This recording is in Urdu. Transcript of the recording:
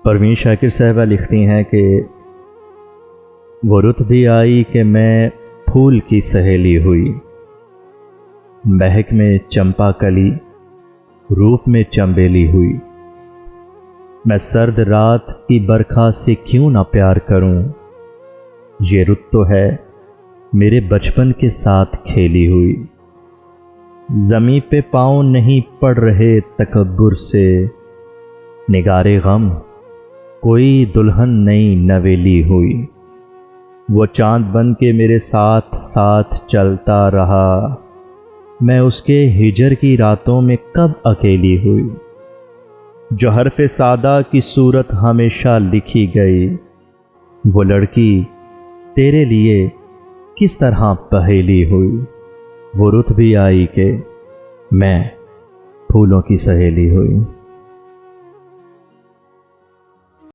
پروین شاکر صاحبہ لکھتی ہیں کہ وہ رت بھی آئی کہ میں پھول کی سہیلی ہوئی، مہک میں چمپا کلی روپ میں چنبیلی ہوئی۔ میں سرد رات کی برکھا سے کیوں نہ پیار کروں، یہ رت تو ہے میرے بچپن کے ساتھ کھیلی ہوئی۔ زمیں پہ پاؤں نہیں پڑ رہے تکبر سے، نگار غم کوئی دلہن نئی نویلی ہوئی۔ وہ چاند بن کے میرے ساتھ ساتھ چلتا رہا، میں اس کے ہجر کی راتوں میں کب اکیلی ہوئی۔ جو حرف سادہ کی صورت ہمیشہ لکھی گئی، وہ لڑکی تیرے لیے کس طرح پہیلی ہوئی۔ وہ رت بھی آئی کہ میں پھولوں کی سہیلی ہوئی۔